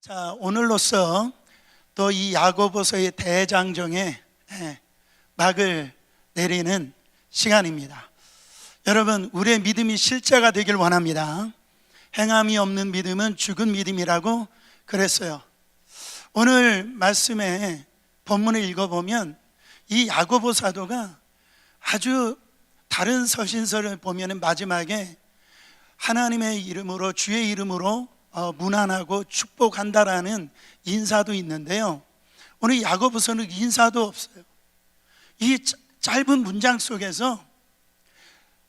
자, 오늘로써 또 이 야고보서의 대장정에 막을 내리는 시간입니다. 여러분, 우리의 믿음이 실제가 되길 원합니다. 행함이 없는 믿음은 죽은 믿음이라고 그랬어요. 오늘 말씀에 본문을 읽어보면 이 야고보 사도가 아주 다른 서신서를 보면 마지막에 하나님의 이름으로, 주의 이름으로 문안하고 축복한다라는 인사도 있는데요, 오늘 야고보서는 인사도 없어요. 이 짧은 문장 속에서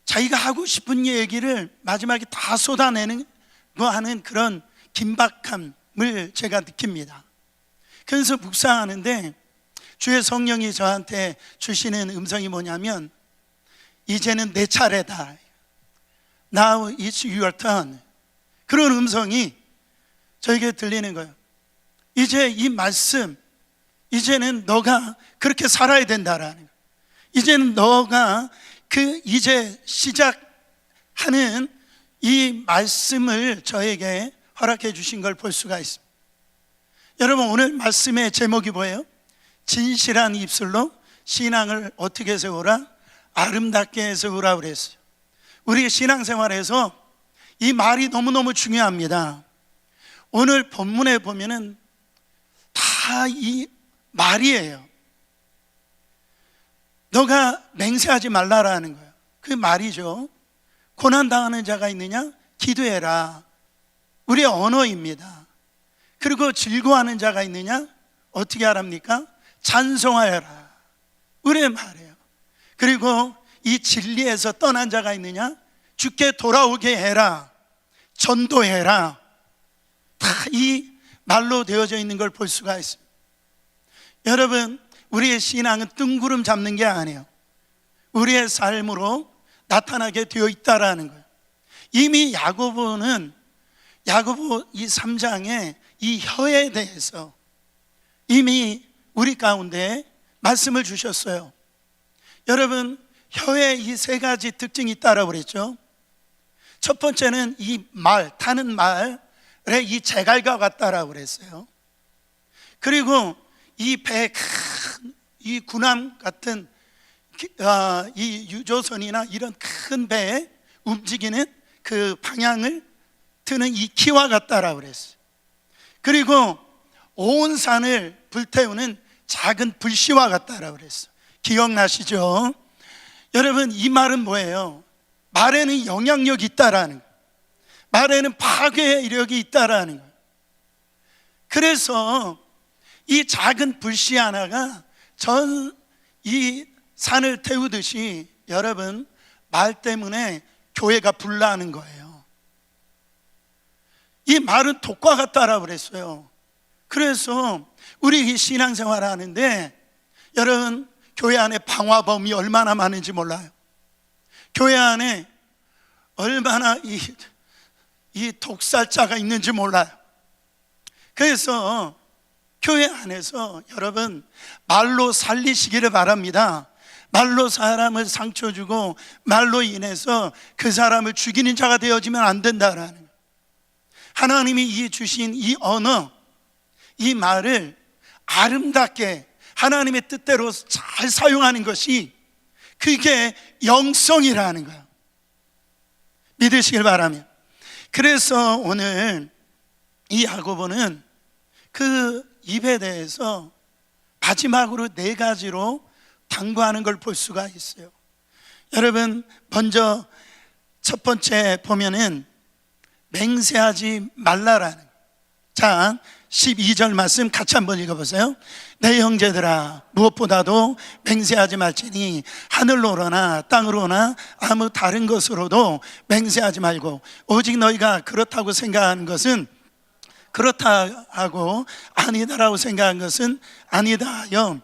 자기가 하고 싶은 얘기를 마지막에 다 쏟아내는 하는 그런 긴박함을 제가 느낍니다. 그래서 묵상하는데 주의 성령이 저한테 주시는 음성이 뭐냐면, 이제는 내 차례다, Now it's your turn. 그런 음성이 저에게 들리는 거예요. 이제 이 말씀, 이제는 너가 그렇게 살아야 된다라는 거예요. 이제는 너가 이제 시작하는 이 말씀을 저에게 허락해 주신 걸 볼 수가 있습니다. 여러분, 오늘 말씀의 제목이 뭐예요? 진실한 입술로 신앙을 어떻게 세우라? 아름답게 세우라 그랬어요. 우리 신앙생활에서 이 말이 너무너무 중요합니다. 오늘 본문에 보면은 다 이 말이에요. 너가 맹세하지 말라라는 거예요. 그 말이죠. 고난당하는 자가 있느냐? 기도해라. 우리의 언어입니다. 그리고 즐거워하는 자가 있느냐? 어떻게 하랍니까? 찬송하여라. 우리의 말이에요. 그리고 이 진리에서 떠난 자가 있느냐? 주께 돌아오게 해라. 전도해라. 다 이 말로 되어져 있는 걸 볼 수가 있습니다. 여러분, 우리의 신앙은 뜬구름 잡는 게 아니에요. 우리의 삶으로 나타나게 되어 있다라는 거예요. 이미 야고보 이 3장에 이 혀에 대해서 이미 우리 가운데 말씀을 주셨어요. 여러분, 혀에 이 세 가지 특징이 있다라고 그랬죠. 첫 번째는 이 말, 타는 말에 이 제갈과 같다라고 그랬어요. 그리고 이 배, 이 군함 같은 이 유조선이나 이런 큰 배에 움직이는 그 방향을 트는 이 키와 같다라고 그랬어요. 그리고 온 산을 불태우는 작은 불씨와 같다라고 그랬어요. 기억나시죠? 여러분, 이 말은 뭐예요? 말에는 영향력이 있다라는 거예요. 말에는 파괴의 이력이 있다라는 거예요. 그래서 이 작은 불씨 하나가 전 이 산을 태우듯이 여러분, 말 때문에 교회가 불나는 거예요. 이 말은 독과 같다라고 그랬어요. 그래서 우리 신앙생활 하는데 여러분, 교회 안에 방화범이 얼마나 많은지 몰라요. 교회 안에 얼마나 이 독살자가 있는지 몰라요. 그래서 교회 안에서 여러분, 말로 살리시기를 바랍니다. 말로 사람을 상처 주고 말로 인해서 그 사람을 죽이는 자가 되어지면 안 된다라는 거예요. 하나님이 주신 이 언어, 이 말을 아름답게 하나님의 뜻대로 잘 사용하는 것이, 그게 영성이라는 거예요. 믿으시길 바라며, 그래서 오늘 이 야고보는 그 입에 대해서 마지막으로 4가지로 당부하는 걸 볼 수가 있어요. 여러분, 먼저 첫 번째 보면은 맹세하지 말라라는, 자 12절 말씀 같이 한번 읽어보세요. 내 형제들아, 무엇보다도 맹세하지 말지니 하늘로 오거나 땅으로 오나 아무 다른 것으로도 맹세하지 말고, 오직 너희가 그렇다고 생각하는 것은 그렇다 하고 아니다라고 생각한 것은 아니다 하여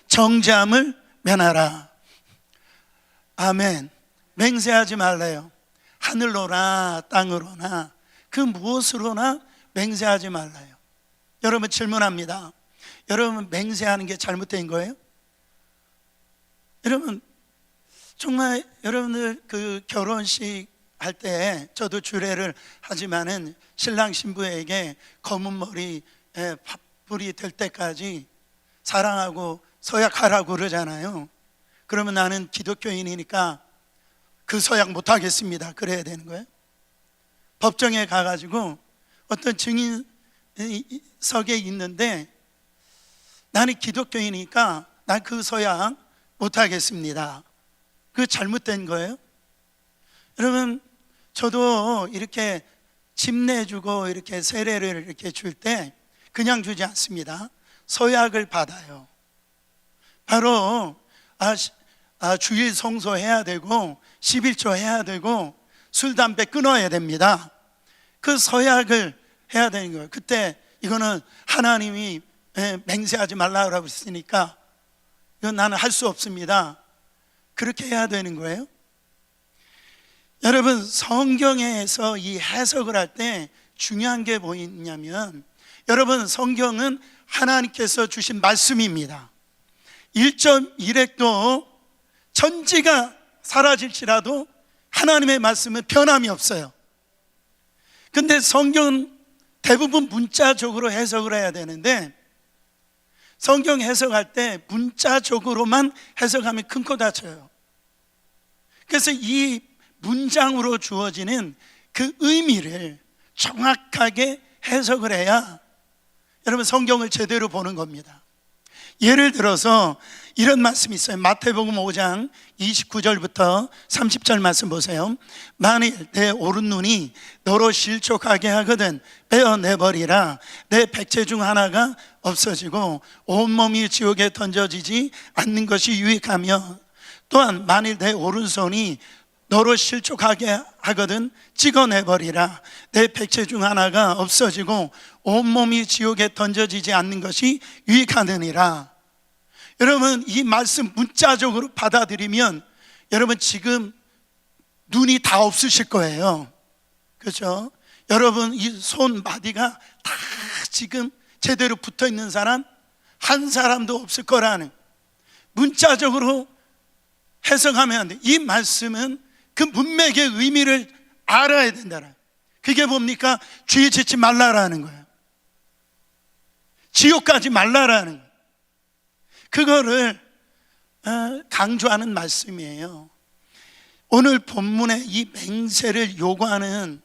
정죄함을 면하라. 아멘. 맹세하지 말래요. 하늘로나 땅으로나 그 무엇으로나 맹세하지 말라요. 여러분, 질문합니다. 여러분, 맹세하는 게 잘못된 거예요? 여러분, 정말 여러분들 그 결혼식 할 때 저도 주례를 하지만은 신랑 신부에게 검은 머리에 팥불이 될 때까지 사랑하고 서약하라고 그러잖아요. 그러면 나는 기독교인이니까 그 서약 못 하겠습니다. 그래야 되는 거예요. 법정에 가가지고 어떤 증인석에 있는데 나는 기독교인이니까 난 그 서약 못 하겠습니다. 그 잘못된 거예요. 여러분, 저도 이렇게 집 내주고 이렇게 세례를 이렇게 줄 때 그냥 주지 않습니다. 서약을 받아요. 바로 주일 성소해야 되고 11조 해야 되고 술 담배 끊어야 됩니다. 그 서약을 해야 되는 거예요. 그때 이거는 하나님이 맹세하지 말라고 했으니까 이건 나는 할 수 없습니다. 그렇게 해야 되는 거예요. 여러분, 성경에서 이 해석을 할 때 중요한 게 뭐냐면, 여러분, 성경은 하나님께서 주신 말씀입니다. 1.1획도 천지가 사라질지라도 하나님의 말씀은 변함이 없어요. 근데 성경은 대부분 문자적으로 해석을 해야 되는데, 성경 해석할 때 문자적으로만 해석하면 큰 코 다쳐요. 그래서 이 문장으로 주어지는 그 의미를 정확하게 해석을 해야 여러분 성경을 제대로 보는 겁니다. 예를 들어서 이런 말씀이 있어요. 마태복음 5장 29절부터 30절 말씀 보세요. 만일 내 오른눈이 너로 실족하게 하거든 베어내버리라. 내 백체 중 하나가 없어지고 온몸이 지옥에 던져지지 않는 것이 유익하며, 또한 만일 내 오른손이 너로 실족하게 하거든 찍어내버리라. 내 백체 중 하나가 없어지고 온몸이 지옥에 던져지지 않는 것이 유익하느니라. 여러분, 이 말씀 문자적으로 받아들이면 여러분 지금 눈이 다 없으실 거예요. 그렇죠? 여러분 이 손마디가 다 지금 제대로 붙어 있는 사람 한 사람도 없을 거라는, 문자적으로 해석하면 안 돼. 이 말씀은 그 문맥의 의미를 알아야 된다는, 그게 뭡니까? 죄 짓지 말라라는 거예요. 지옥 가지 말라라는 거예요. 그거를 강조하는 말씀이에요. 오늘 본문의 이 맹세를 요구하는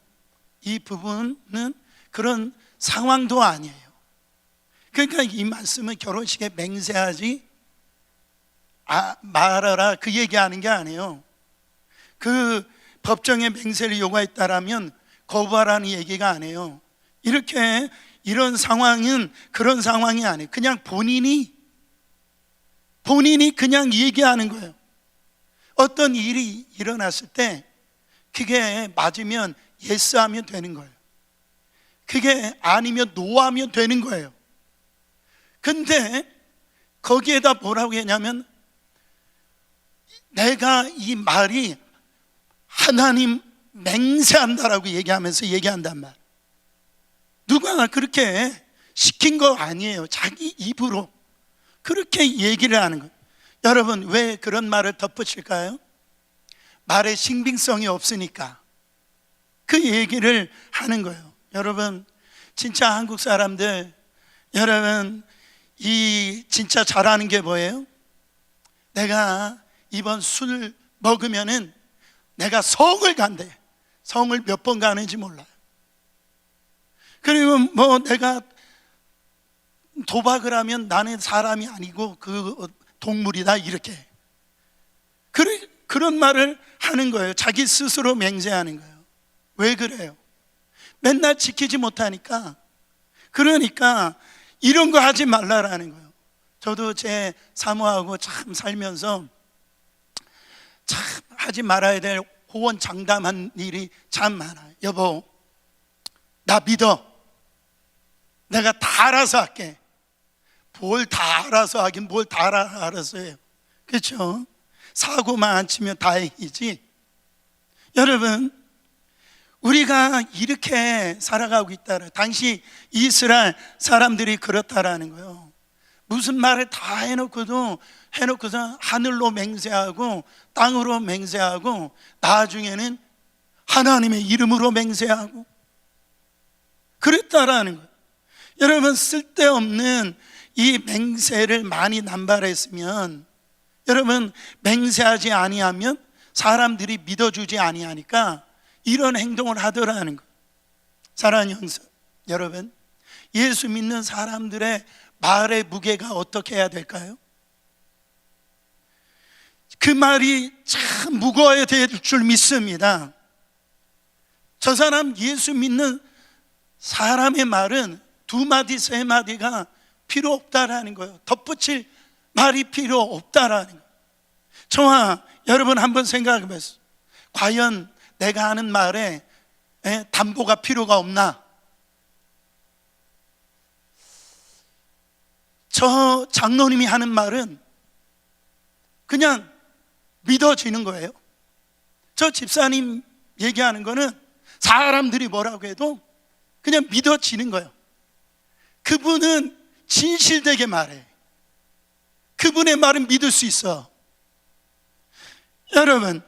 이 부분은 그런 상황도 아니에요. 그러니까 이 말씀은 결혼식에 맹세하지 말아라 그 얘기하는 게 아니에요. 그 법정에 맹세를 요구했다라면 거부하라는 얘기가 아니에요. 이렇게 이런 상황은 그런 상황이 아니에요. 그냥 본인이 그냥 얘기하는 거예요. 어떤 일이 일어났을 때 그게 맞으면 예스 하면 되는 거예요. 그게 아니면 노 하면 되는 거예요. 근데 거기에다 뭐라고 했냐면, 내가 이 말이 하나님 맹세한다라고 얘기한단 말. 누가 그렇게 시킨 거 아니에요. 자기 입으로 그렇게 얘기를 하는 거예요. 여러분, 왜 그런 말을 덧붙일까요? 말의 신빙성이 없으니까 그 얘기를 하는 거예요. 여러분, 진짜 한국 사람들, 여러분 이 진짜 잘하는 게 뭐예요? 내가 이번 술 먹으면은 내가 성을 간대. 성을 몇 번 가는지 몰라요. 그리고 뭐 내가 도박을 하면 나는 사람이 아니고 그 동물이다, 이렇게 그런 말을 하는 거예요. 자기 스스로 맹세하는 거예요. 왜 그래요? 맨날 지키지 못하니까. 그러니까 이런 거 하지 말라라는 거예요. 저도 제 사모하고 참 살면서 참 하지 말아야 될 호언장담한 일이 참 많아요. 여보, 나 믿어. 내가 다 알아서 할게. 뭘 다 알아서 하긴 뭘 다 알아서 해요. 그렇죠? 사고만 안 치면 다행이지. 여러분, 우리가 이렇게 살아가고 있다라. 당시 이스라엘 사람들이 그렇다라는 거예요. 무슨 말을 다 해놓고서 하늘로 맹세하고 땅으로 맹세하고 나중에는 하나님의 이름으로 맹세하고 그랬다라는 거예요. 여러분, 쓸데없는 이 맹세를 많이 남발했으면, 여러분, 맹세하지 아니하면 사람들이 믿어주지 아니하니까 이런 행동을 하더라는 거예요. 사랑하는 형제 여러분, 예수 믿는 사람들의 말의 무게가 어떻게 해야 될까요? 그 말이 참 무거워야 될 줄 믿습니다. 저 사람 예수 믿는 사람의 말은 두 마디 세 마디가 필요 없다라는 거예요. 덧붙일 말이 필요 없다라는 거예요. 저와 여러분 한번 생각해 보세요. 과연 내가 하는 말에 담보가 필요가 없나? 저 장로님이 하는 말은 그냥 믿어지는 거예요. 저 집사님 얘기하는 거는 사람들이 뭐라고 해도 그냥 믿어지는 거예요. 그분은 진실되게 말해. 그분의 말은 믿을 수 있어. 여러분,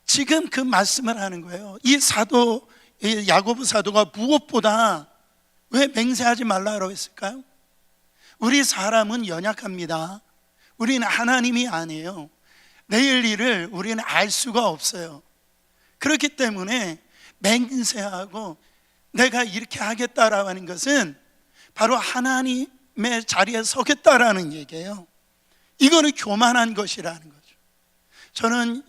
지금 그 말씀을 하는 거예요. 이 사도, 이 야고보 사도가 무엇보다 왜 맹세하지 말라고 했을까요? 우리 사람은 연약합니다. 우리는 하나님이 아니에요. 내일 일을 우리는 알 수가 없어요. 그렇기 때문에 맹세하고 내가 이렇게 하겠다라고 하는 것은 바로 하나님의 자리에 서겠다라는 얘기예요. 이거는 교만한 것이라는 거죠. 저는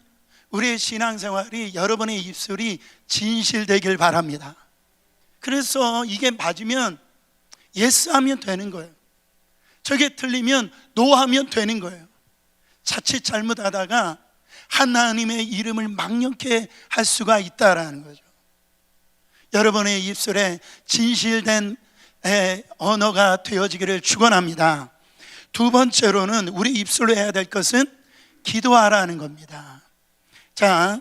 우리의 신앙생활이, 여러분의 입술이 진실되길 바랍니다. 그래서 이게 맞으면 예스 하면 되는 거예요. 저게 틀리면 노 하면 되는 거예요. 자칫 잘못하다가 하나님의 이름을 망령케 할 수가 있다라는 거죠. 여러분의 입술에 진실된 언어가 되어지기를 축원합니다. 두 번째로는 우리 입술로 해야 될 것은 기도하라는 겁니다. 자,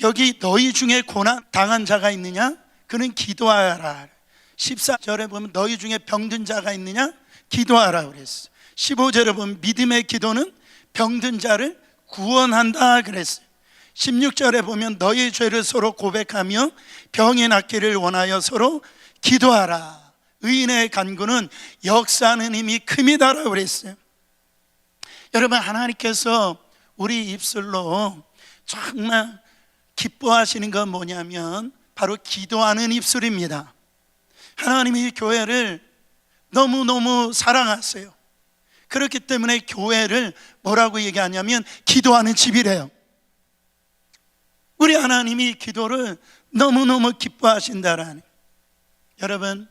여기 너희 중에 고난 당한 자가 있느냐? 그는 기도하라. 14절에 보면 너희 중에 병든 자가 있느냐? 기도하라 그랬어요. 15절에 보면 믿음의 기도는 병든 자를 구원한다 그랬어요. 16절에 보면 너희 죄를 서로 고백하며 병이 낫기를 원하여 서로 기도하라. 의인의 간구는 역사하는 힘이 큼이다라고 그랬어요. 여러분, 하나님께서 우리 입술로 정말 기뻐하시는 건 뭐냐면 바로 기도하는 입술입니다. 하나님이 교회를 너무너무 사랑하세요. 그렇기 때문에 교회를 뭐라고 얘기하냐면 기도하는 집이래요. 우리 하나님이 기도를 너무너무 기뻐하신다라는. 여러분,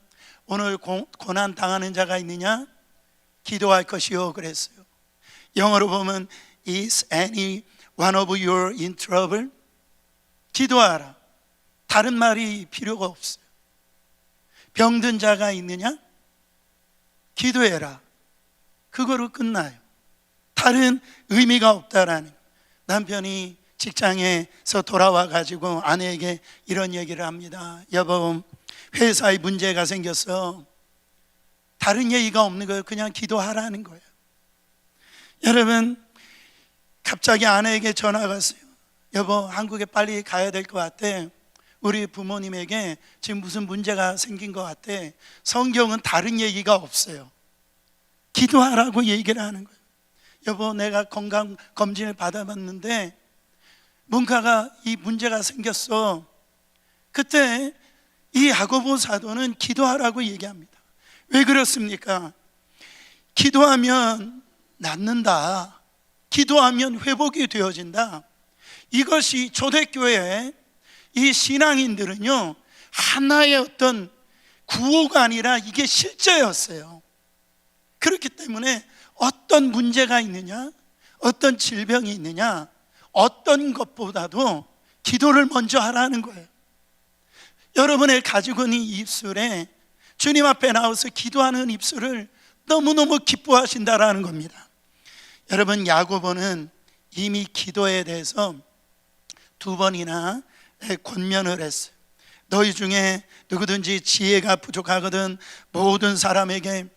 오늘 고난 당하는 자가 있느냐? 기도할 것이요 그랬어요. 영어로 보면 Is any one of you in trouble? 기도하라. 다른 말이 필요가 없어요. 병든 자가 있느냐? 기도해라. 그거로 끝나요. 다른 의미가 없다라는. 남편이 직장에서 돌아와 가지고 아내에게 이런 얘기를 합니다. 여보, 회사에 문제가 생겼어. 다른 얘기가 없는 거예요. 그냥 기도하라는 거예요. 여러분, 갑자기 아내에게 전화가 왔어요. 여보, 한국에 빨리 가야 될 것 같아. 우리 부모님에게 지금 무슨 문제가 생긴 것 같아. 성경은 다른 얘기가 없어요. 기도하라고 얘기를 하는 거예요. 여보, 내가 건강 검진을 받아봤는데 뭔가가 이 문제가 생겼어. 그때 이 야고보 사도는 기도하라고 얘기합니다. 왜 그렇습니까? 기도하면 낫는다. 기도하면 회복이 되어진다. 이것이 초대교회의 이 신앙인들은요, 하나의 어떤 구호가 아니라 이게 실제였어요. 그렇기 때문에 어떤 문제가 있느냐, 어떤 질병이 있느냐, 어떤 것보다도 기도를 먼저 하라는 거예요. 여러분의 가지고 있는 입술에 주님 앞에 나와서 기도하는 입술을 너무너무 기뻐하신다라는 겁니다. 여러분, 야고보는 이미 기도에 대해서 2번이나 권면을 했어요. 너희 중에 누구든지 지혜가 부족하거든 모든 사람에게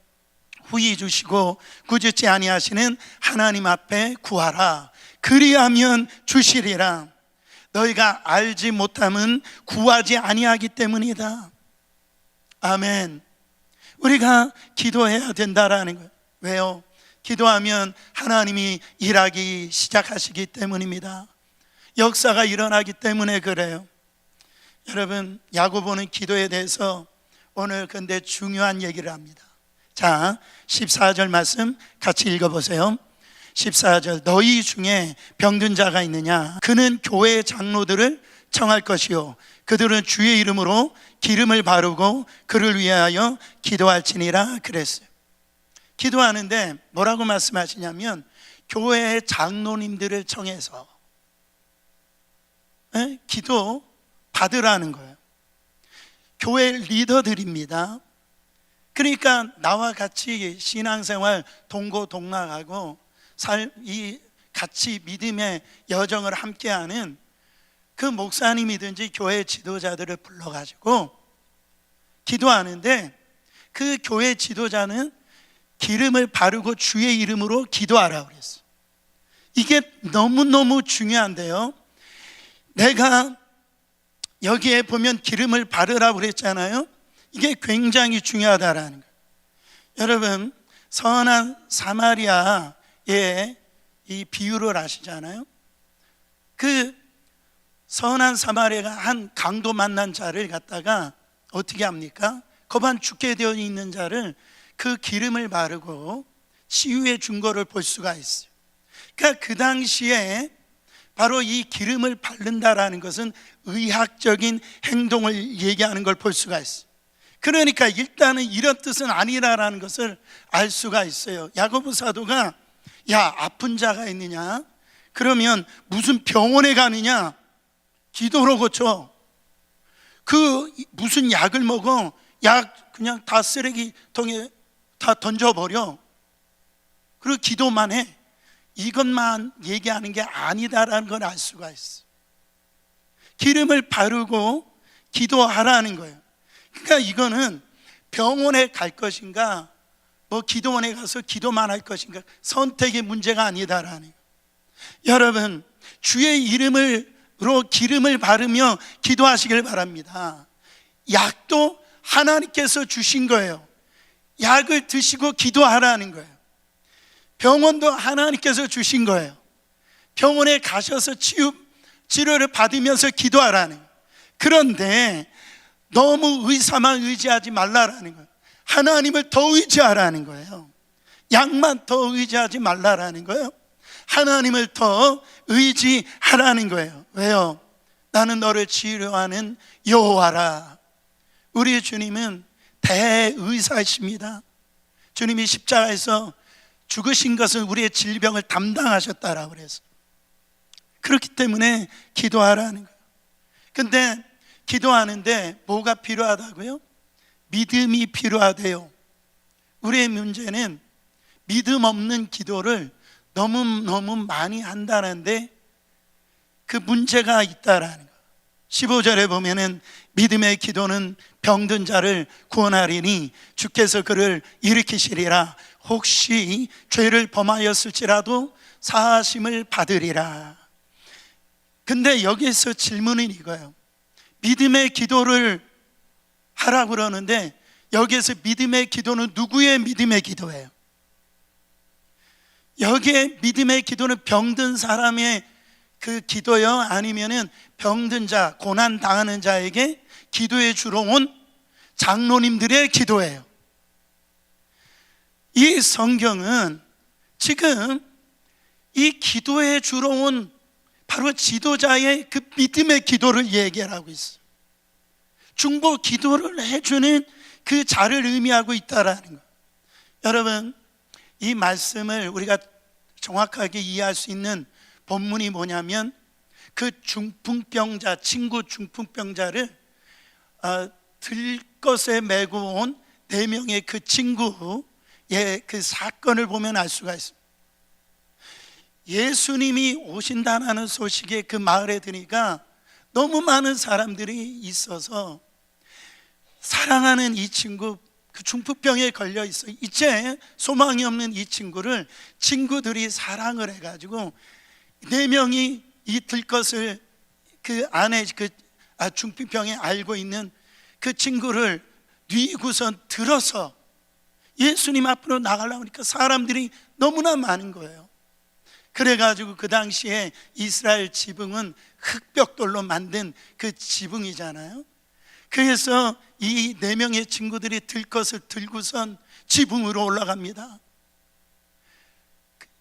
후히 주시고 꾸짖지 아니하시는 하나님 앞에 구하라. 그리하면 주시리라. 너희가 알지 못함은 구하지 아니하기 때문이다. 아멘. 우리가 기도해야 된다라는 거예요. 왜요? 기도하면 하나님이 일하기 시작하시기 때문입니다. 역사가 일어나기 때문에 그래요. 여러분, 야고보는 기도에 대해서 오늘 근데 중요한 얘기를 합니다. 자, 14절 말씀 같이 읽어보세요. 14절, 너희 중에 병든 자가 있느냐? 그는 교회 장로들을 청할 것이요 그들은 주의 이름으로 기름을 바르고 그를 위하여 기도할지니라 그랬어요. 기도하는데 뭐라고 말씀하시냐면 교회의 장로님들을 청해서 기도 받으라는 거예요. 교회 리더들입니다. 그러니까 나와 같이 신앙생활 동고동락하고 같이 믿음의 여정을 함께하는 그 목사님이든지 교회 지도자들을 불러가지고 기도하는데 그 교회 지도자는 기름을 바르고 주의 이름으로 기도하라고 그랬어요. 이게 너무너무 중요한데요, 내가 여기에 보면 기름을 바르라고 그랬잖아요. 이게 굉장히 중요하다라는 거예요. 여러분, 선한 사마리아의 이 비유를 아시잖아요. 그 선한 사마리아가 한 강도 만난 자를 갖다가 어떻게 합니까? 거반 죽게 되어 있는 자를 그 기름을 바르고 치유해 준 거를 볼 수가 있어요. 그러니까 그 당시에 바로 이 기름을 바른다라는 것은 의학적인 행동을 얘기하는 걸 볼 수가 있어요. 그러니까 일단은 이런 뜻은 아니라는 것을 알 수가 있어요. 야고보 사도가 야, 아픈 자가 있느냐? 그러면 무슨 병원에 가느냐? 기도로 고쳐. 그 무슨 약을 먹어? 약 그냥 다 쓰레기통에 다 던져버려. 그리고 기도만 해. 이것만 얘기하는 게 아니다라는 걸 알 수가 있어. 기름을 바르고 기도하라는 거예요. 그러니까 이거는 병원에 갈 것인가, 뭐 기도원에 가서 기도만 할 것인가, 선택의 문제가 아니다라는 거예요. 여러분, 주의 이름으로 기름을 바르며 기도하시길 바랍니다. 약도 하나님께서 주신 거예요. 약을 드시고 기도하라는 거예요. 병원도 하나님께서 주신 거예요. 병원에 가셔서 치료를 받으면서 기도하라는 거예요. 그런데 너무 의사만 의지하지 말라라는 거예요. 하나님을 더 의지하라는 거예요. 약만 더 의지하지 말라라는 거예요. 하나님을 더 의지하라는 거예요. 왜요? 나는 너를 치료하는 여호와라. 우리 주님은 대의사이십니다. 주님이 십자가에서 죽으신 것은 우리의 질병을 담당하셨다라고 그래서 그렇기 때문에 기도하라는 거예요. 근데 기도하는데 뭐가 필요하다고요? 믿음이 필요하대요. 우리의 문제는 믿음 없는 기도를 너무 많이 한다는데 그 문제가 있다라는 거예요. 15절에 보면은 믿음의 기도는 병든 자를 구원하리니 주께서 그를 일으키시리라. 혹시 죄를 범하였을지라도 사하심을 받으리라. 근데 여기서 질문은 이거예요. 믿음의 기도를 하라고 그러는데 여기에서 믿음의 기도는 누구의 믿음의 기도예요? 여기에 믿음의 기도는 병든 사람의 그 기도요? 아니면은 병든 자, 고난 당하는 자에게 기도해 주러 온 장로님들의 기도예요. 이 성경은 지금 이 기도해 주러 온 바로 지도자의 그 믿음의 기도를 얘기하고 있어요. 중보 기도를 해주는 그 자를 의미하고 있다라는 거예요. 여러분, 이 말씀을 우리가 정확하게 이해할 수 있는 본문이 뭐냐면 그 중풍병자, 친구 중풍병자를 들것에 메고 온 4명의 그 친구의 그 사건을 보면 알 수가 있습니다. 예수님이 오신다는 소식에 그 마을에 드니까 너무 많은 사람들이 있어서 사랑하는 이 친구, 그 중풍병에 걸려 있어 이제 소망이 없는 이 친구를 친구들이 사랑을 해가지고 4명이 이 들것을 그 안에 중풍병에 알고 있는 그 친구를 뉘고선 들어서 예수님 앞으로 나가려고 하니까 사람들이 너무나 많은 거예요. 그래가지고 그 당시에 이스라엘 지붕은 흙벽돌로 만든 그 지붕이잖아요. 그래서 이 4명의 친구들이 들 것을 들고선 지붕으로 올라갑니다.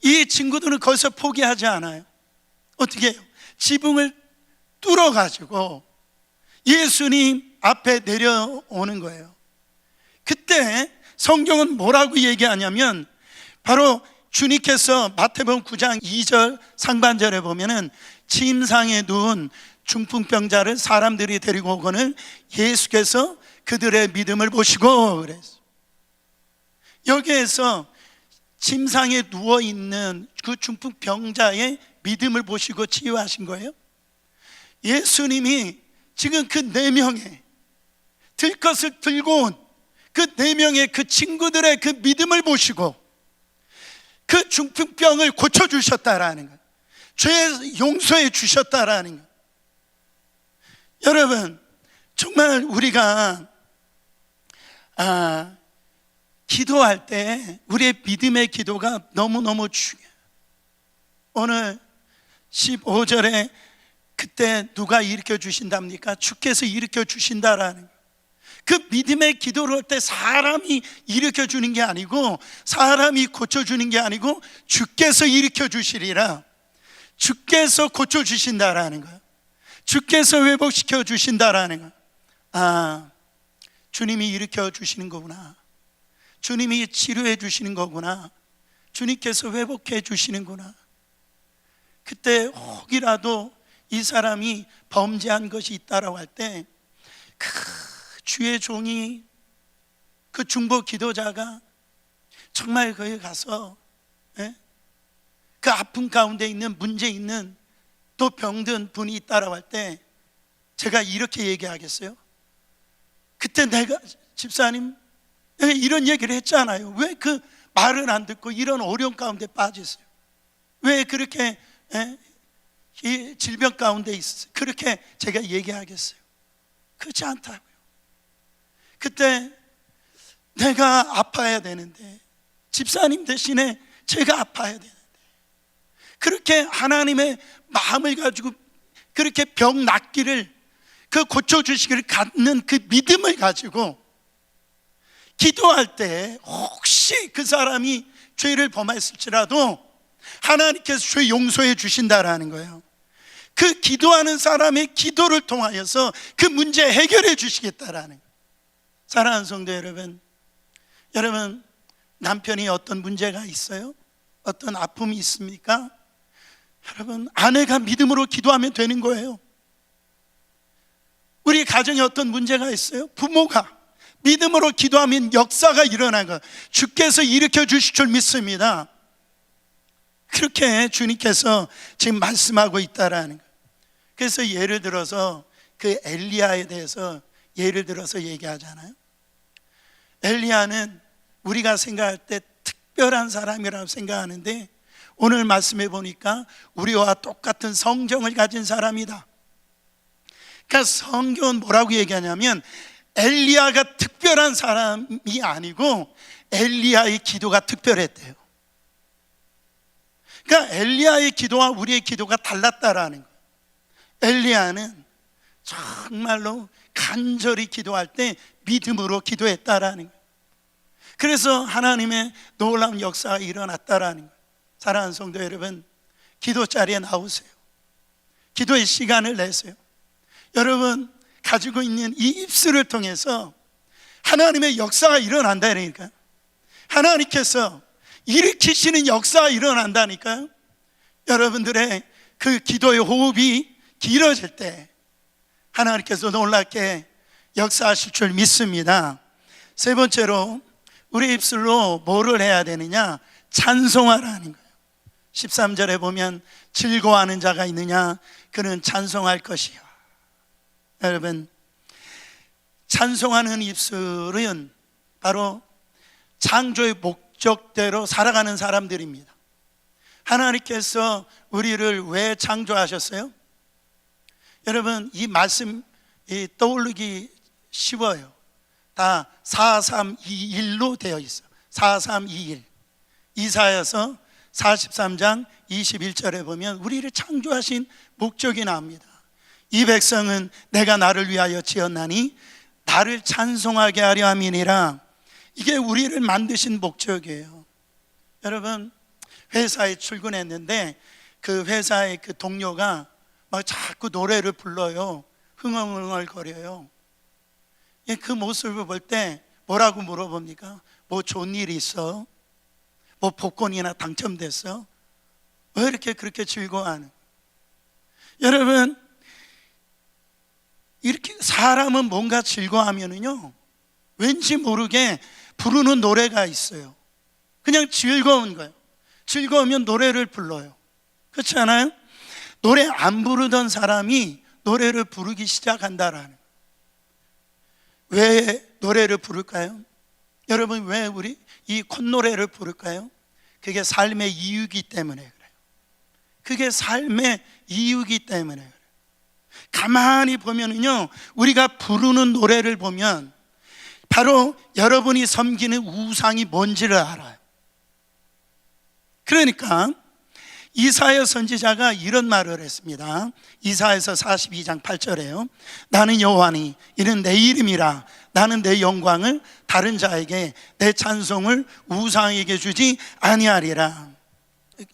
이 친구들은 거기서 포기하지 않아요. 어떻게 해요? 지붕을 뚫어가지고 예수님 앞에 내려오는 거예요. 그때 성경은 뭐라고 얘기하냐면, 바로 주님께서 마태복음 9장 2절 상반절에 보면은 침상에 누운 중풍병자를 사람들이 데리고 오거늘 예수께서 그들의 믿음을 보시고 그랬어요. 여기에서 침상에 누워있는 그 중풍병자의 믿음을 보시고 치유하신 거예요. 예수님이 지금 그 4명의 들 것을 들고 온 그 4명의 그 친구들의 그 믿음을 보시고 그 중풍병을 고쳐주셨다라는 거예요. 죄 용서해 주셨다라는 거예요. 여러분, 정말 우리가 기도할 때 우리의 믿음의 기도가 너무너무 중요해요. 오늘 15절에 그때 누가 일으켜 주신답니까? 주께서 일으켜 주신다라는 거예요. 그 믿음의 기도를 할 때 사람이 일으켜 주는 게 아니고, 사람이 고쳐 주는 게 아니고 주께서 일으켜 주시리라. 주께서 고쳐 주신다라는 거예요. 주께서 회복시켜 주신다라는 거예요. 주님이 일으켜 주시는 거구나. 주님이 치료해 주시는 거구나. 주님께서 회복해 주시는구나. 그때 혹이라도 이 사람이 범죄한 것이 있다라고 할 때 그 주의 종이, 그 중보 기도자가 정말 거기 가서 그 아픔 가운데 있는, 문제 있는, 또 병든 분이 있다라고 할 때 제가 이렇게 얘기하겠어요? 그때 내가, 집사님, 내가 이런 얘기를 했잖아요. 왜 그 말을 안 듣고 이런 어려움 가운데 빠졌어요? 왜 그렇게 이 질병 가운데 있었어요? 그렇게 제가 얘기하겠어요? 그렇지 않다고요. 그때 내가 아파야 되는데, 집사님 대신에 제가 아파야 되는데, 그렇게 하나님의 마음을 가지고 그렇게 병 낫기를, 그 고쳐주시기를 갖는 그 믿음을 가지고 기도할 때 혹시 그 사람이 죄를 범했을지라도 하나님께서 죄 용서해 주신다라는 거예요. 그 기도하는 사람의 기도를 통하여서 그 문제 해결해 주시겠다라는 거예요. 사랑하는 성도 여러분, 여러분 남편이 어떤 문제가 있어요? 어떤 아픔이 있습니까? 여러분, 아내가 믿음으로 기도하면 되는 거예요. 우리 가정에 어떤 문제가 있어요? 부모가 믿음으로 기도하면 역사가 일어난 거, 주께서 일으켜 주실 줄 믿습니다. 그렇게 주님께서 지금 말씀하고 있다라는 거예요. 그래서 예를 들어서 그 엘리야에 대해서 예를 들어서 얘기하잖아요. 엘리야는 우리가 생각할 때 특별한 사람이라고 생각하는데, 오늘 말씀해 보니까 우리와 똑같은 성정을 가진 사람이다. 그러니까 성경은 뭐라고 얘기하냐면, 엘리야가 특별한 사람이 아니고 엘리야의 기도가 특별했대요. 그러니까 엘리야의 기도와 우리의 기도가 달랐다라는 거예요. 엘리야는 정말로 간절히 기도할 때 믿음으로 기도했다라는 거예요. 그래서 하나님의 놀라운 역사가 일어났다라는 거예요. 사랑하는 성도 여러분, 기도 자리에 나오세요. 기도의 시간을 내세요. 여러분 가지고 있는 이 입술을 통해서 하나님의 역사가 일어난다니까요. 하나님께서 일으키시는 역사가 일어난다니까요. 여러분들의 그 기도의 호흡이 길어질 때 하나님께서 놀랍게 역사하실 줄 믿습니다. 세 번째로 우리 입술로 뭐를 해야 되느냐? 찬송하라는 거예요. 13절에 보면 즐거워하는 자가 있느냐? 그는 찬송할 것이요. 여러분, 찬송하는 입술은 바로 창조의 목적대로 살아가는 사람들입니다. 하나님께서 우리를 왜 창조하셨어요? 여러분 이 말씀 떠올리기 쉬워요. 다 4321로 되어 있어요. 4321. 이사야서 43장 21절에 보면 우리를 창조하신 목적이 나옵니다. 이 백성은 내가 나를 위하여 지었나니 나를 찬송하게 하려 함이니라. 이게 우리를 만드신 목적이에요. 여러분 회사에 출근했는데 그 회사의 그 동료가 막 자꾸 노래를 불러요. 흥얼흥얼 거려요. 그 모습을 볼 때 뭐라고 물어봅니까? 뭐 좋은 일이 있어? 뭐 복권이나 당첨됐어? 왜 이렇게 그렇게 즐거워하는? 여러분 이렇게 사람은 뭔가 즐거워하면은요 왠지 모르게 부르는 노래가 있어요. 그냥 즐거운 거예요. 즐거우면 노래를 불러요. 그렇지 않아요? 노래 안 부르던 사람이 노래를 부르기 시작한다라는. 왜 노래를 부를까요? 여러분 왜 우리 이 콧노래를 부를까요? 그게 삶의 이유이기 때문에 그래요. 그게 삶의 이유이기 때문에 그래요. 가만히 보면은요 우리가 부르는 노래를 보면 바로 여러분이 섬기는 우상이 뭔지를 알아요. 그러니까 이사야 선지자가 이런 말을 했습니다. 이사야서 42장 8절에요. 나는 여호와니 이는 내 이름이라. 나는 내 영광을 다른 자에게 내 찬송을 우상에게 주지 아니하리라.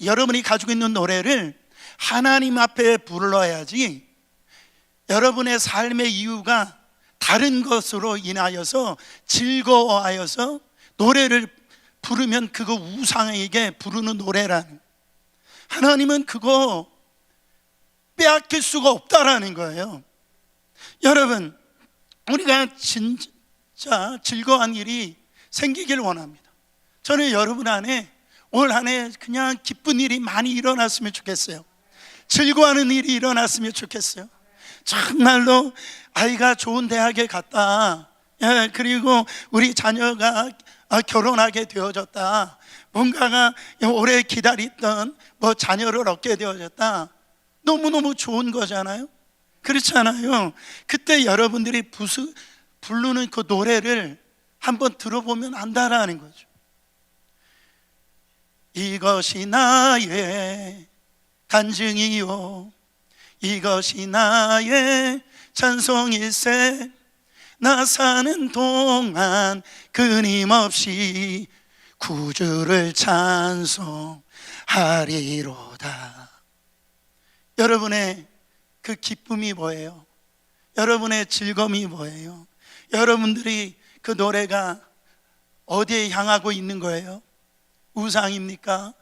여러분이 가지고 있는 노래를 하나님 앞에 불러야지 여러분의 삶의 이유가 다른 것으로 인하여서 즐거워하여서 노래를 부르면 그거 우상에게 부르는 노래라는. 하나님은 그거 빼앗길 수가 없다라는 거예요. 여러분 우리가 진짜 즐거운 일이 생기길 원합니다. 저는 여러분 안에 올 한 해 그냥 기쁜 일이 많이 일어났으면 좋겠어요. 즐거워하는 일이 일어났으면 좋겠어요. 정말로 아이가 좋은 대학에 갔다, 그리고 우리 자녀가 결혼하게 되어졌다, 뭔가가 오래 기다리던 뭐 자녀를 얻게 되어졌다. 너무너무 좋은 거잖아요. 그렇잖아요. 그때 여러분들이 부르는 그 노래를 한번 들어보면 안다라는 거죠. 이것이 나의 간증이요 이것이 나의 찬송일세. 나 사는 동안 끊임없이 구주를 찬송하리로다. 여러분의 그 기쁨이 뭐예요? 여러분의 즐거움이 뭐예요? 여러분들이 그 노래가 어디에 향하고 있는 거예요? 우상입니까?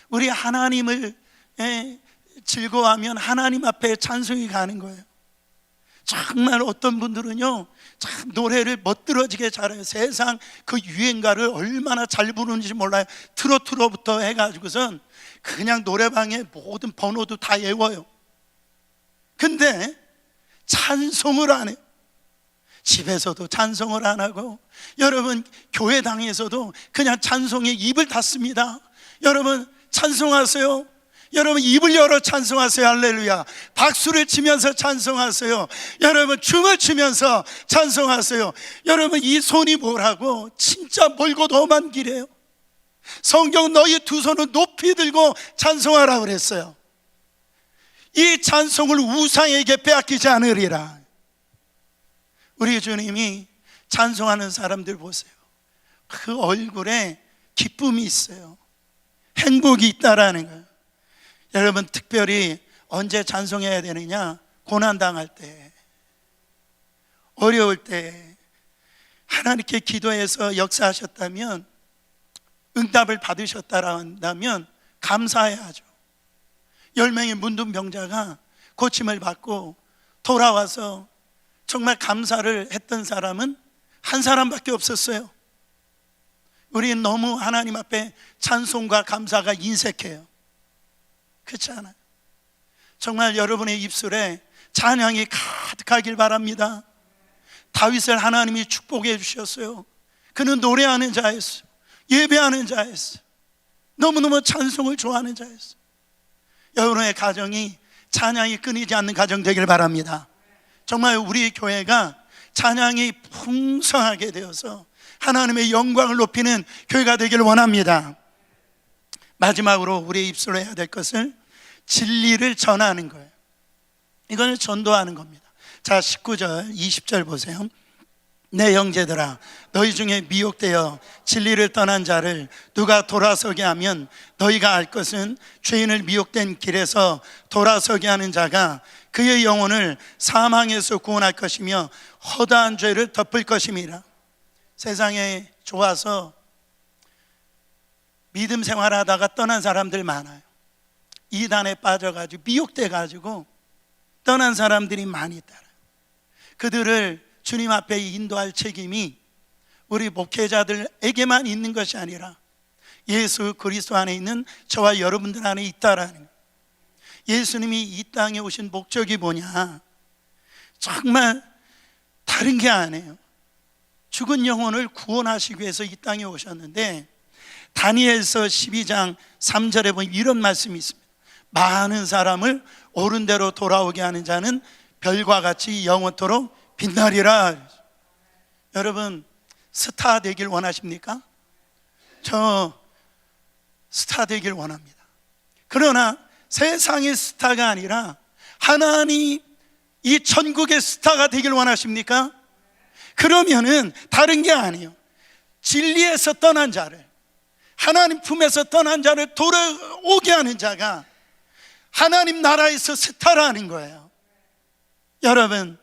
우리 하나님을 즐거워하면 하나님 앞에 찬송이 가는 거예요. 정말 어떤 분들은요 참 노래를 멋들어지게 잘해요. 세상 그 유행가를 얼마나 잘 부르는지 몰라요. 트로트로부터 해가지고선 그냥 노래방에 모든 번호도 다 외워요. 근데 찬송을 안 해요. 집에서도 찬송을 안 하고, 여러분 교회당에서도 그냥 찬송에 입을 닫습니다. 여러분 찬송하세요. 여러분 입을 열어 찬송하세요. 할렐루야. 박수를 치면서 찬송하세요. 여러분 춤을 추면서 찬송하세요. 여러분 이 손이 뭐라고? 진짜 멀고도 험한 길이에요. 성경 너희 두 손을 높이 들고 찬송하라 그랬어요. 이 찬송을 우상에게 빼앗기지 않으리라. 우리 주님이 찬송하는 사람들 보세요. 그 얼굴에 기쁨이 있어요. 행복이 있다라는 거예요. 여러분 특별히 언제 찬송해야 되느냐? 고난당할 때, 어려울 때 하나님께 기도해서 역사하셨다면, 응답을 받으셨다면 감사해야죠. 10명의 문둥병자가 고침을 받고 돌아와서 정말 감사를 했던 사람은 한 사람밖에 없었어요. 우리는 너무 하나님 앞에 찬송과 감사가 인색해요. 그렇지 않아요? 정말 여러분의 입술에 찬양이 가득하길 바랍니다. 다윗을 하나님이 축복해 주셨어요. 그는 노래하는 자였어요. 예배하는 자였어요. 너무너무 찬송을 좋아하는 자였어요. 여러분의 가정이 찬양이 끊이지 않는 가정 되길 바랍니다. 정말 우리 교회가 찬양이 풍성하게 되어서 하나님의 영광을 높이는 교회가 되길 원합니다. 마지막으로 우리의 입술로 해야 될 것은 진리를 전하는 거예요. 이거는 전도하는 겁니다. 자, 19절 20절 보세요. 내 형제들아, 너희 중에 미혹되어 진리를 떠난 자를 누가 돌아서게 하면 너희가 알 것은 죄인을 미혹된 길에서 돌아서게 하는 자가 그의 영혼을 사망에서 구원할 것이며 허다한 죄를 덮을 것임이라. 세상에 좋아서 믿음 생활하다가 떠난 사람들 많아요. 이단에 빠져가지고 미혹돼가지고 떠난 사람들이 많이 있더라. 그들을 주님 앞에 인도할 책임이 우리 목회자들에게만 있는 것이 아니라 예수 그리스도 안에 있는 저와 여러분들 안에 있다라는 거예요. 예수님이 이 땅에 오신 목적이 뭐냐? 정말 다른 게 아니에요. 죽은 영혼을 구원하시기 위해서 이 땅에 오셨는데, 다니엘서 12장 3절에 보면 이런 말씀이 있습니다. 많은 사람을 옳은 대로 돌아오게 하는 자는 별과 같이 영원토록 빛나리라. 여러분, 스타 되길 원하십니까? 저 스타 되길 원합니다. 그러나 세상의 스타가 아니라 하나님 이 천국의 스타가 되길 원하십니까? 그러면은 다른 게 아니에요. 진리에서 떠난 자를, 하나님 품에서 떠난 자를 돌아오게 하는 자가 하나님 나라에서 스타라는 거예요. 여러분,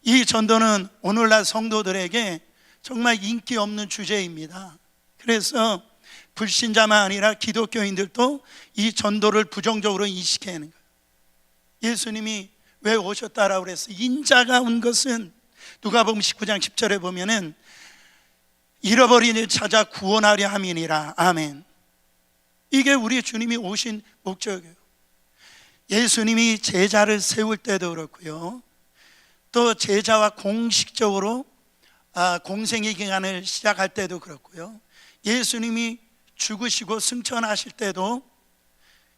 이 전도는 오늘날 성도들에게 정말 인기 없는 주제입니다. 그래서 불신자만 아니라 기독교인들도 이 전도를 부정적으로 인식해야 하는 거예요. 예수님이 왜 오셨다라고 그랬어요? 인자가 온 것은 누가복음 19장 10절에 보면은 잃어버린 일 찾아 구원하려 함이니라. 아멘. 이게 우리 주님이 오신 목적이에요. 예수님이 제자를 세울 때도 그렇고요, 또 제자와 공식적으로 공생의 기간을 시작할 때도 그렇고요, 예수님이 죽으시고 승천하실 때도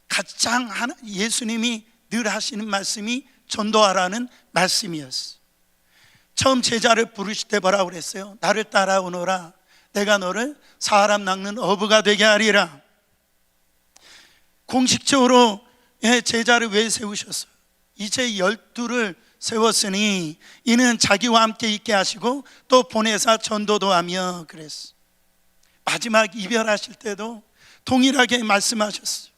가장 예수님이 늘 하시는 말씀이 전도하라는 말씀이었어요. 처음 제자를 부르실 때 뭐라고 그랬어요? 나를 따라오너라, 내가 너를 사람 낚는 어부가 되게 하리라. 공식적으로 제자를 왜 세우셨어요? 이제 12를 세웠으니 이는 자기와 함께 있게 하시고 또 보내사 전도도 하며 그랬어요. 마지막 이별하실 때도 동일하게 말씀하셨어요.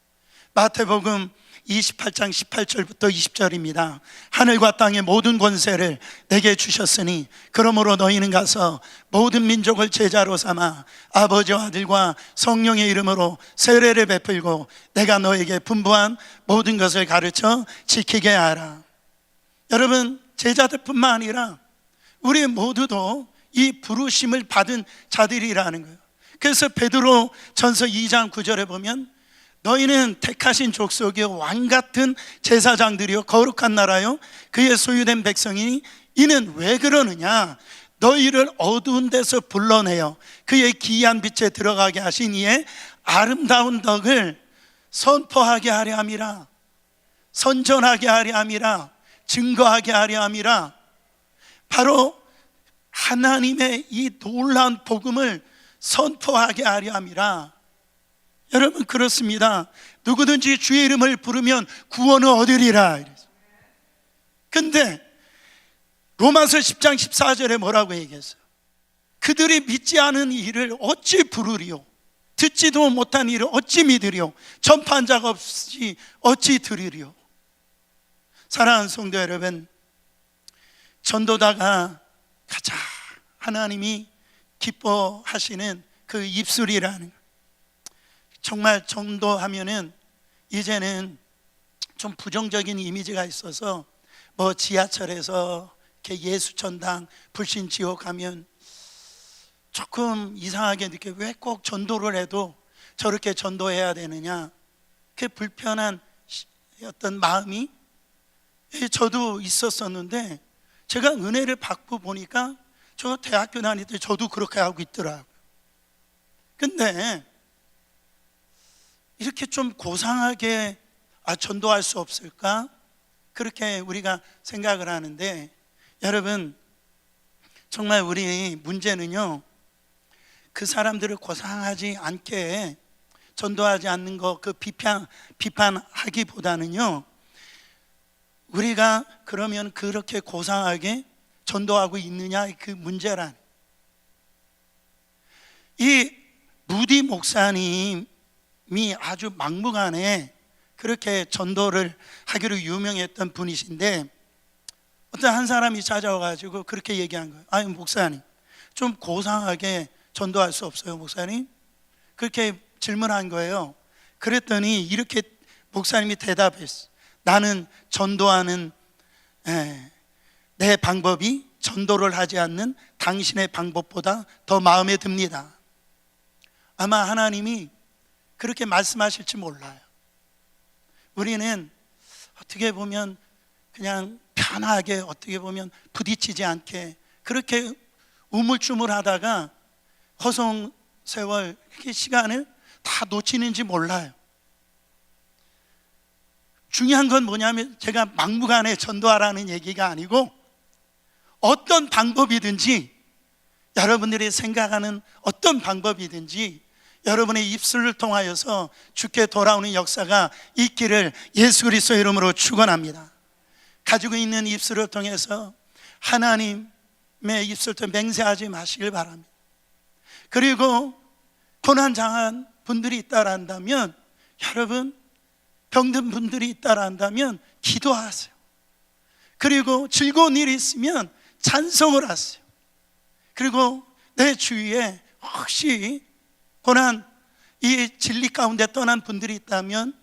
마태복음 28장 18절부터 20절입니다. 하늘과 땅의 모든 권세를 내게 주셨으니 그러므로 너희는 가서 모든 민족을 제자로 삼아 아버지와 아들과 성령의 이름으로 세례를 베풀고 내가 너에게 분부한 모든 것을 가르쳐 지키게 하라. 여러분, 제자들뿐만 아니라 우리 모두도 이 부르심을 받은 자들이라는 거예요. 그래서 베드로 전서 2장 9절에 보면 너희는 택하신 족속이요 왕같은 제사장들이요 거룩한 나라요 그의 소유된 백성이니 이는 왜 그러느냐? 너희를 어두운 데서 불러내어 그의 기이한 빛에 들어가게 하신 이의 아름다운 덕을 선포하게 하려 함이라. 선전하게 하려 함이라. 증거하게 하려 함이라. 바로 하나님의 이 놀라운 복음을 선포하게 하려 함이라. 여러분, 그렇습니다. 누구든지 주의 이름을 부르면 구원을 얻으리라. 근데 로마서 10장 14절에 뭐라고 얘기했어요? 그들이 믿지 않은 일을 어찌 부르리요? 듣지도 못한 일을 어찌 믿으리요? 전파한 자가 없이 어찌 들으리요? 사랑하는 성도 여러분, 전도다가 가장 하나님이 기뻐하시는 그 입술이라는, 정말 전도하면은 이제는 좀 부정적인 이미지가 있어서 뭐 지하철에서 이렇게 예수천당 불신지옥 가면 조금 이상하게 느껴요. 왜 꼭 전도를 해도 저렇게 전도해야 되느냐, 그 불편한 어떤 마음이 저도 있었었는데, 제가 은혜를 받고 보니까 저 대학교 다닐 때 저도 그렇게 하고 있더라고요. 근데 이렇게 좀 고상하게 전도할 수 없을까? 그렇게 우리가 생각을 하는데, 여러분 정말 우리 문제는요, 그 사람들을 고상하지 않게 전도하지 않는 거 그 비판하기보다는요, 우리가 그러면 그렇게 고상하게 전도하고 있느냐, 그 문제란. 이 무디 목사님이 아주 막무가내 그렇게 전도를 하기로 유명했던 분이신데, 어떤 한 사람이 찾아와가지고 그렇게 얘기한 거예요. 아니 목사님, 좀 고상하게 전도할 수 없어요 목사님? 그렇게 질문한 거예요. 그랬더니 이렇게 목사님이 대답했어. 나는 전도하는 내 방법이 전도를 하지 않는 당신의 방법보다 더 마음에 듭니다. 아마 하나님이 그렇게 말씀하실지 몰라요. 우리는 어떻게 보면 그냥 편하게, 어떻게 보면 부딪히지 않게 그렇게 우물쭈물하다가 허송세월 이렇게 시간을 다 놓치는지 몰라요. 중요한 건 뭐냐면, 제가 막무가내 전도하라는 얘기가 아니고, 어떤 방법이든지, 여러분들이 생각하는 어떤 방법이든지 여러분의 입술을 통하여서 주께 돌아오는 역사가 있기를 예수 그리스도의 이름으로 축원합니다. 가지고 있는 입술을 통해서 하나님의 입술을 맹세하지 마시길 바랍니다. 그리고 고난당한 분들이 있다라 한다면, 여러분 병든 분들이 있다라 한다면 기도하세요. 그리고 즐거운 일이 있으면 찬송을 하세요. 그리고 내 주위에 혹시 고난, 이 진리 가운데 떠난 분들이 있다면,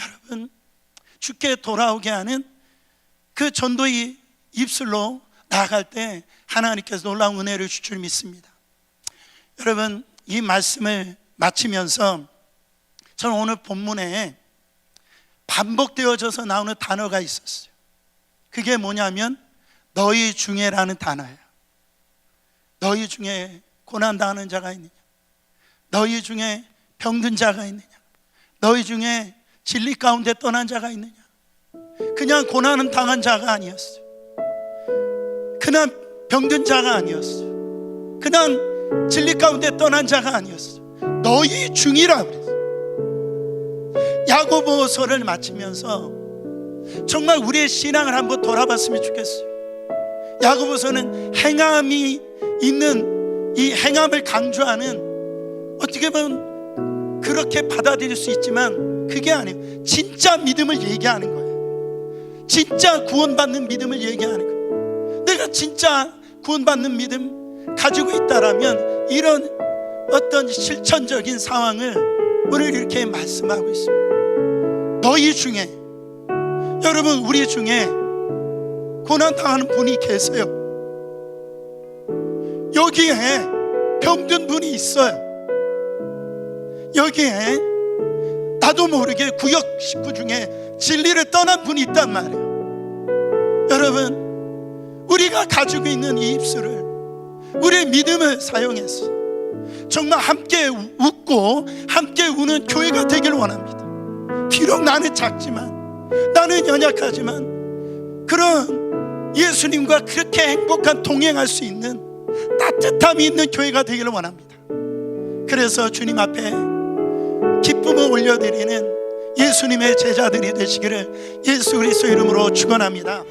여러분 주께 돌아오게 하는 그 전도의 입술로 나아갈 때 하나님께서 놀라운 은혜를 주실 줄 믿습니다. 여러분, 이 말씀을 마치면서 저는 오늘 본문에 반복되어져서 나오는 단어가 있었어요. 그게 뭐냐면 너희 중에라는 단어예요. 너희 중에 고난당하는 자가 있느냐? 너희 중에 병든 자가 있느냐? 너희 중에 진리 가운데 떠난 자가 있느냐? 그냥 고난은 당한 자가 아니었어요. 그냥 병든 자가 아니었어요. 그냥 진리 가운데 떠난 자가 아니었어요. 너희 중이라 그랬어요. 야고보서를 마치면서 정말 우리의 신앙을 한번 돌아봤으면 좋겠어요. 야고보서는 행함이 있는, 이 행함을 강조하는, 어떻게 보면 그렇게 받아들일 수 있지만 그게 아니에요. 진짜 믿음을 얘기하는 거예요. 진짜 구원받는 믿음을 얘기하는 거예요. 내가 진짜 구원받는 믿음 가지고 있다라면 이런 어떤 실천적인 상황을 오늘 이렇게 말씀하고 있습니다. 너희 중에, 여러분 우리 중에 고난당하는 분이 계세요. 여기에 병든 분이 있어요. 여기에 나도 모르게 구역 식구 중에 진리를 떠난 분이 있단 말이에요. 여러분, 우리가 가지고 있는 이 입술을, 우리의 믿음을 사용해서 정말 함께 웃고 함께 우는 교회가 되길 원합니다. 비록 나는 작지만, 나는 연약하지만 그런 예수님과 그렇게 행복한 동행할 수 있는 따뜻함이 있는 교회가 되기를 원합니다. 그래서 주님 앞에 기쁨을 올려드리는 예수님의 제자들이 되시기를 예수 그리스도 이름으로 축원합니다.